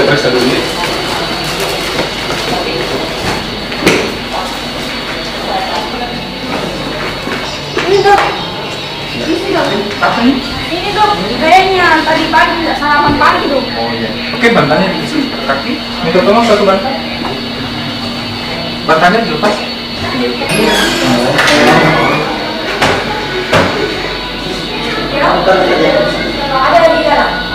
Periksa dulu nih. Ini dok. Ini dok. Apa ini? Ini dok. Kayaknya tadi pagi nggak sarapan pagi dok. Oh iya. Oke, bantalnya di sini. Kaki. Minta tolong satu bantal. Bantalnya dilepas. Ya. Ada di dalam.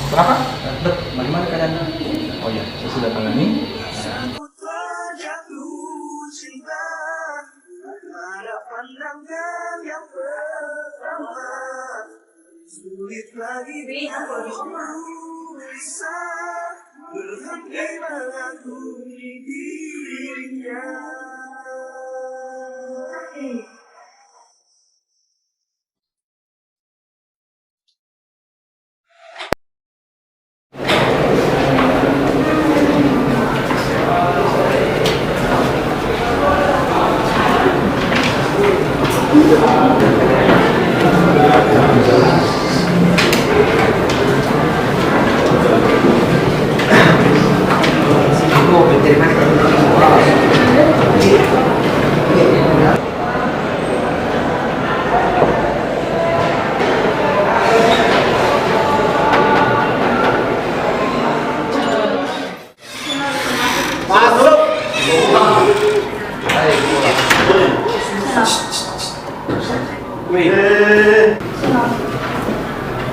Kenapa? Dok, bagaimana keadaannya? Oh iya, saya sudah tangani. Sulit lagi bisa berhenti mengagumi dirinya.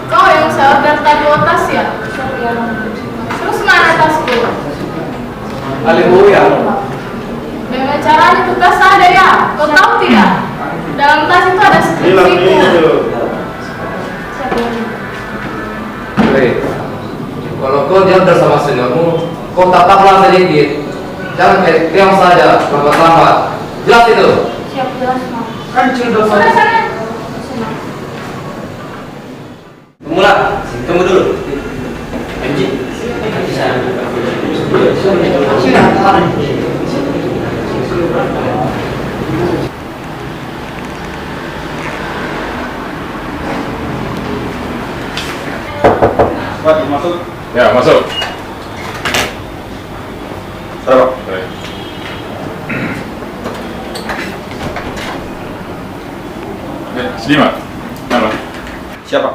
Kau yang saya order tadi tas ya? Terus mana tasku? Haleluya. Bagaimana caranya itu tas ada ya? Kau tahu tidak? Dalam tas itu ada skripsiku. Hei, kalau kau diantar sama seniormu, kau tataplah sedikit. Jangan kayak keong saja, lambat-lambat. Jelas itu? Siap jelas mau. Kan sudah Sana sana. Pemula, tunggu dulu. MJ. Pak, masuk. Ya, masuk. Berapa? Sedimak. Apa? Siapa?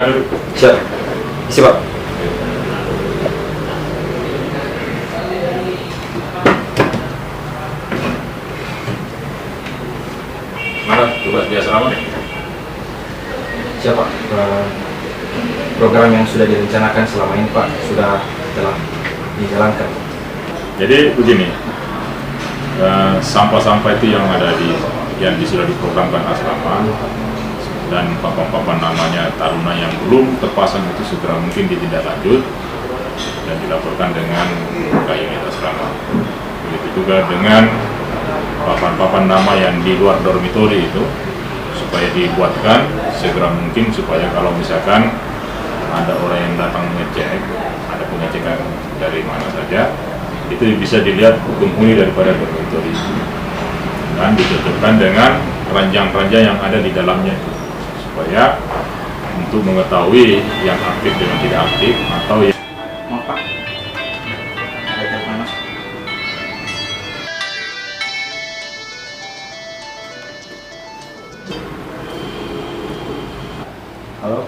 Aduh. Siap. Isi, Pak. Mana tugas biasa lama nih? Siapa? Program yang sudah direncanakan selama ini, Pak, sudah telah dijalankan. Jadi begini, sampah-sampah itu yang ada yang sudah diprogramkan asrama dan papan-papan namanya taruna yang belum terpasang itu segera mungkin ditindaklanjut dan dilaporkan dengan KIM asrama. Begitu juga dengan papan-papan nama yang di luar dormitori itu supaya dibuatkan segera mungkin supaya kalau misalkan ada orang yang datang mengecek, ada pengecekan dari mana saja, itu bisa dilihat penghuni daripada dormitori dan dicocokkan dengan ranjang-ranjang yang ada di dalamnya itu supaya untuk mengetahui yang aktif dengan tidak aktif atau yang Maaf, Pak. Ada telepon masuk. Halo?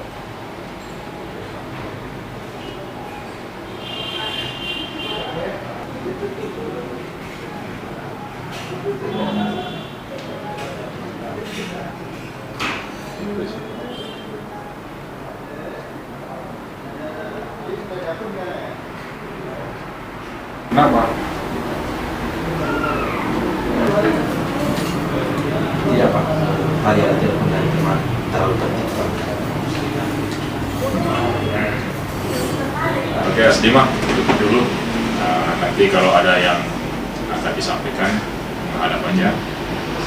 Kenapa? Tidak, Pak. Tadi ada telepon dari teman. Terlalu penting, Pak. Oke, Asdima, tutup dulu. Nanti kalau ada yang akan disampaikan menghadap aja.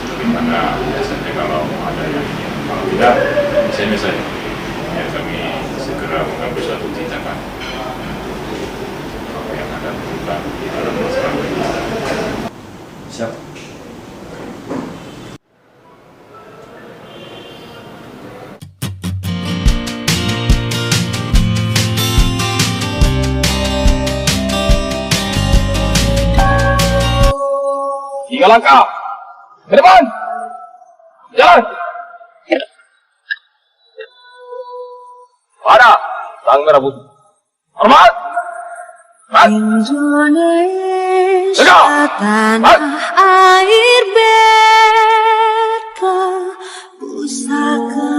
Sebagaimana biasanya kalau ada yang ingin, kalau tidak, SMS saya. Ya, kami segera mengambil suatu tindakan. Apa yang ada bukan di dalam masalah kita. Siap. 3 langkah. Ke depan. Jalan. Pada. Sang merah putih. Hormat. Indonesia tanah air beta pusaka.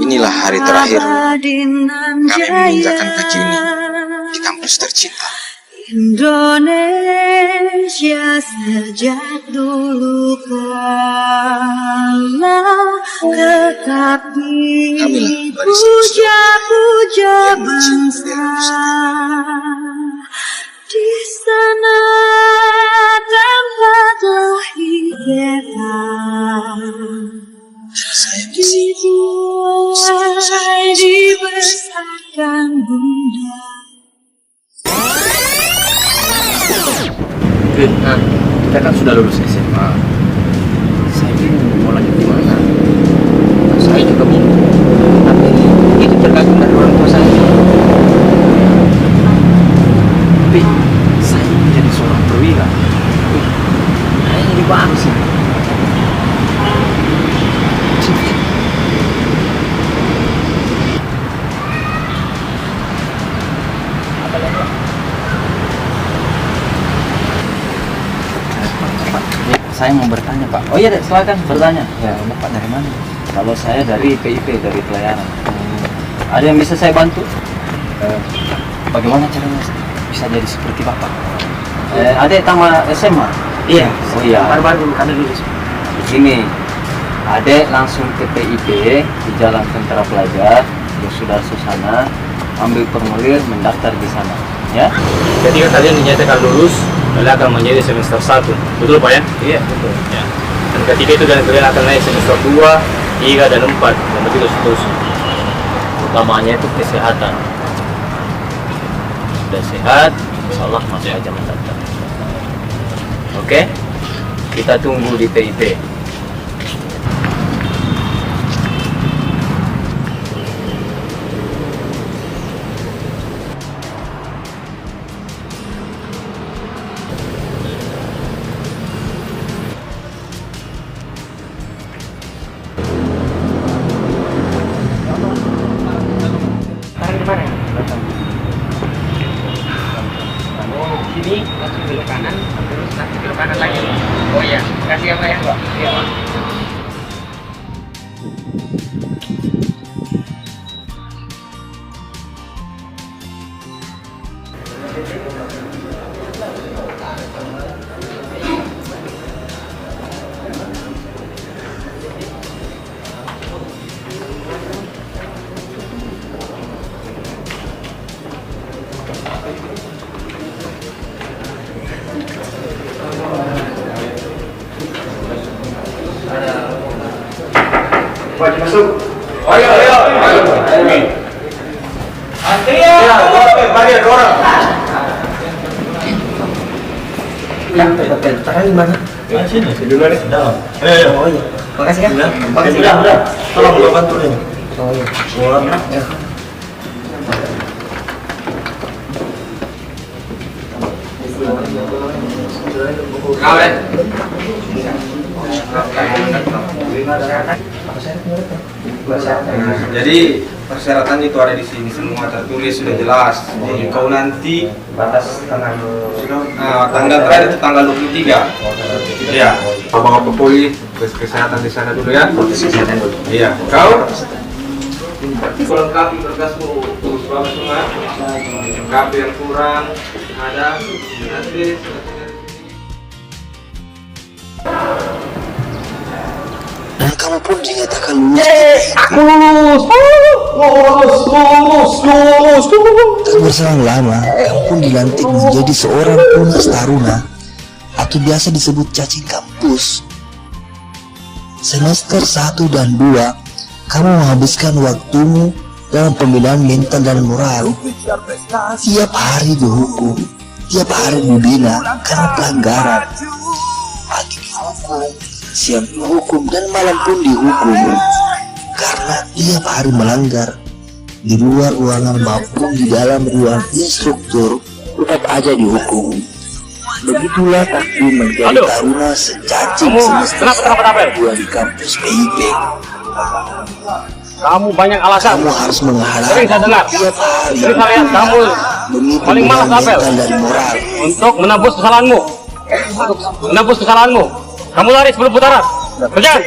Inilah hari terakhir kami menginjakan kaki ini di kampus tercinta. Indonesia sejak dulu kala, tetapi puja-puja bangsa di sana tempat lahir beta. Dibuai dibesarkan bunda. Kita kan sudah lulus SMA. Saya bingung mau lanjut di mana. Saya juga bingung. Tapi itu tergantung dari orang tua saya. Tapi saya menjadi seorang perwira. Kayaknya ini bagus sih. Saya mau bertanya Pak. Oh iya deh, silakan bertanya. Ya, Bapak dari mana? Kalau saya dari PIP, dari pelayaran. Ada yang bisa saya bantu? Bagaimana caranya bisa jadi seperti Bapak? Adek tamat SMA? Iya. Oh iya. Baru-baru ada lulus. Begini, adek langsung ke PIP di Jalan Tentara Pelajar, di Sudar Susana, ambil formulir mendaftar di sana. Ya? Ketika kalian dinyatakan lulus, kalian akan menjadi semester 1, betul Pak ya? Iya, betul. Ya. Dan ketika itu kalian akan naik semester 2, 3, dan 4, dan begitu seterusnya. Utamanya itu kesehatan. Sudah sehat, insya Allah masuk aja mendaftar. Oke? Kita tunggu di PIP. Sini langsung belok kanan, terus nanti belok kanan lagi. Oh iya, kasih apa ya Pak? Iya Pak. Wajib masuk. Ayo. Antri ya. Mari ada orang. Terakhir mana? Sini dulu nih. Dalam. Ayo. Oh iya. Makasih kan? Makasih. Udah. Tolong lo bantu nih. Oh iya. Ya. Kalian. Jadi persyaratan itu ada di sini semua tertulis sudah jelas. Jadi kau nanti Batas tanggal tanggal terakhir itu tanggal 23. Iya. Bapak Poli kesehatan di sana dulu ya. Iya. Kau lengkapi berkasmu terus bagus semua. Lengkapi yang kurang ada nanti. Dan kamu pun dinyatakan lulus. Aku lulus. Tak berselang lama, kamu pun dilantik menjadi seorang Punas Taruna atau biasa disebut cacing kampus. Semester 1 dan 2, kamu menghabiskan waktumu dalam pembinaan mental dan moral. Tiap hari dihukum, tiap hari dibina karena pelanggaran. Pagi dihukum, siang dihukum, dan malam pun dihukum karena tiap hari melanggar. Di luar ruangan maupun di dalam ruang instruktur tetap aja dihukum. Begitulah takdir menjadi taruna secacing semester dua di kampus PIP. Kamu banyak alasan. Kamu harus menghadapi Sering saya dengar. tiap hari Sering saya lihat kamu demi paling malas pembinaan apel mental dan moral. untuk menebus kesalahanmu. Kamu lari sebelum putaran. Kerjakan.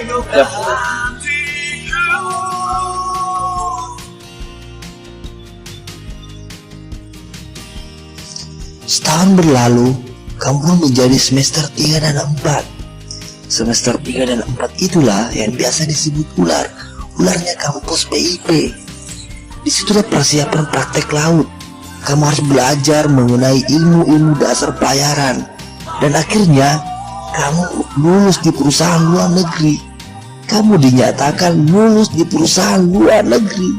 Setahun berlalu, kamu pun menjadi semester 3 dan 4. Semester 3 dan 4 itulah yang biasa disebut ularnya kampus PIP. Disitulah persiapan praktek laut. Kamu harus belajar mengenai ilmu-ilmu dasar pelayaran. Dan akhirnya, kamu lulus di perusahaan luar negeri. Kamu dinyatakan lulus di perusahaan luar negeri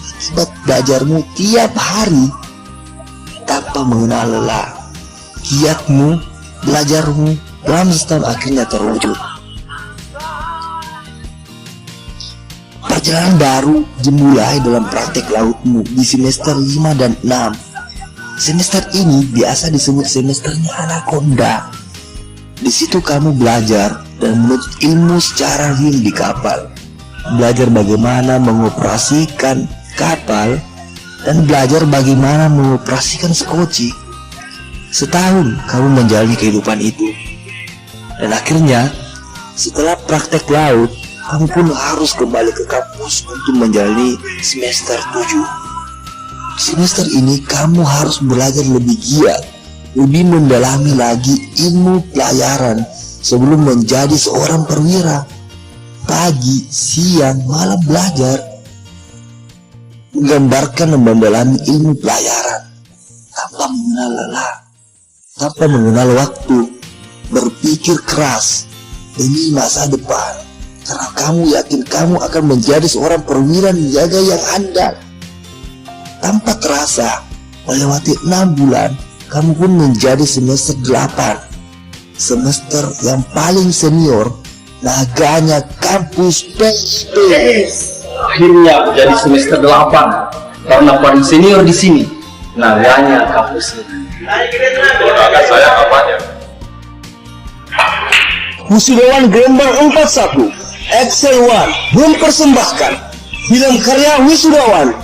akibat belajarmu tiap hari tanpa mengenal lelah. Giatmu, belajarmu dalam setahun akhirnya terwujud. Perjalanan baru dimulai dalam praktek lautmu di semester 5 dan 6. Semester ini biasa disebut semesternya anaconda. Di situ kamu belajar dan menuntut ilmu secara real di kapal. Belajar bagaimana mengoperasikan kapal dan belajar bagaimana mengoperasikan skoci. Setahun kamu menjalani kehidupan itu. Dan akhirnya, setelah praktek laut, kamu pun harus kembali ke kampus untuk menjalani semester 7. Semester ini kamu harus belajar lebih giat, lebih mendalami lagi ilmu pelayaran sebelum menjadi seorang perwira. Pagi, siang, malam belajar, menggambarkan dan mendalami ilmu pelayaran tanpa mengenal lelah, tanpa mengenal waktu, berpikir keras demi masa depan, karena kamu yakin kamu akan menjadi seorang perwira niaga yang andal. Tanpa terasa, melewati 6 bulan, kamu pun menjadi semester 8, semester yang paling senior, naganya kampus PIP. Akhirnya menjadi semester 8 karena paling senior di sini. Naganya kampus ini. Naga saya apanya? Wisudawan Gelombang 41 Excel One mempersembahkan film karya Wisudawan.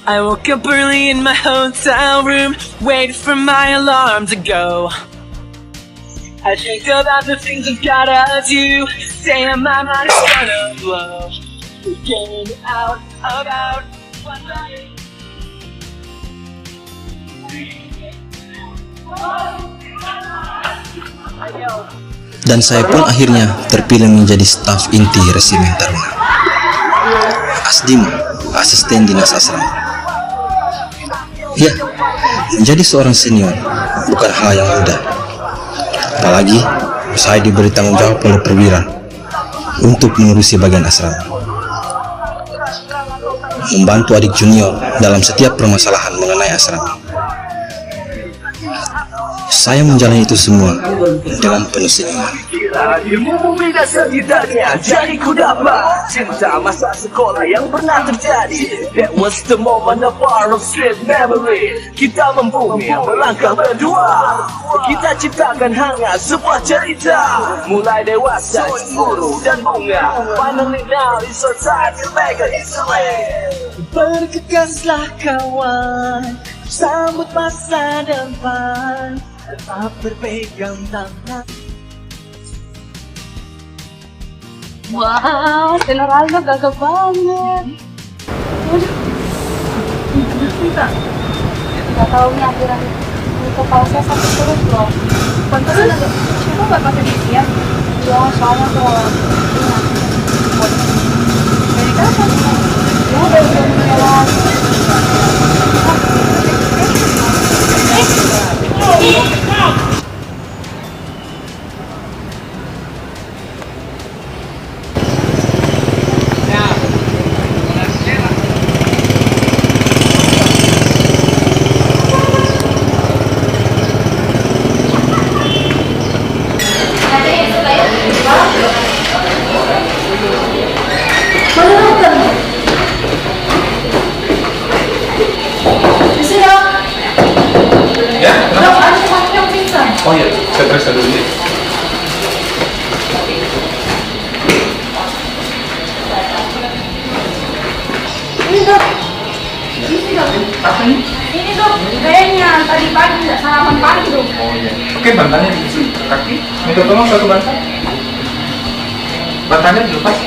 I woke up early in my hotel room, waited for my alarm to go. I think about the things I've gotta do, saying my mind is gonna blow. Getting out about what I... Dan saya pun akhirnya terpilih menjadi staf inti Resimen Taruna. Asdim, asisten dinas asrama. Ya, menjadi seorang senior bukan hal yang mudah. Apalagi saya diberi tanggung jawab oleh perwira untuk menerusi bagian asrama, membantu adik junior dalam setiap permasalahan mengenai asrama. Saya menjalani itu semua dengan penuh senyuman. Ilmu beda setidaknya jadi ku dapat cinta masa sekolah yang pernah terjadi. That was the moment of part of sweet memory. Kita membumi melangkah berdua, kita ciptakan hangat sebuah cerita. Mulai dewasa, cemburu dan bunga. Finally now it's our time to make a history. Bergegaslah kawan, sambut masa depan, tetap berpegang tangan. Wow, Esmeralda gagah banget. Waduh. Gak tau nih akhiran kepala saya sakit terus loh. Pantesan ada siapa gak pakai bikian? Ya, soalnya tuh dari kapan? Ya, dari jam lewat. Saya periksa dulu nih. Ini dok. Ini dok. Apa ini? Ini dok. Kayaknya tadi pagi nggak sarapan pagi dok. Oh iya. Oke, bantalnya dikasih kaki. Minta tolong satu bantal. Bantalnya dilepas.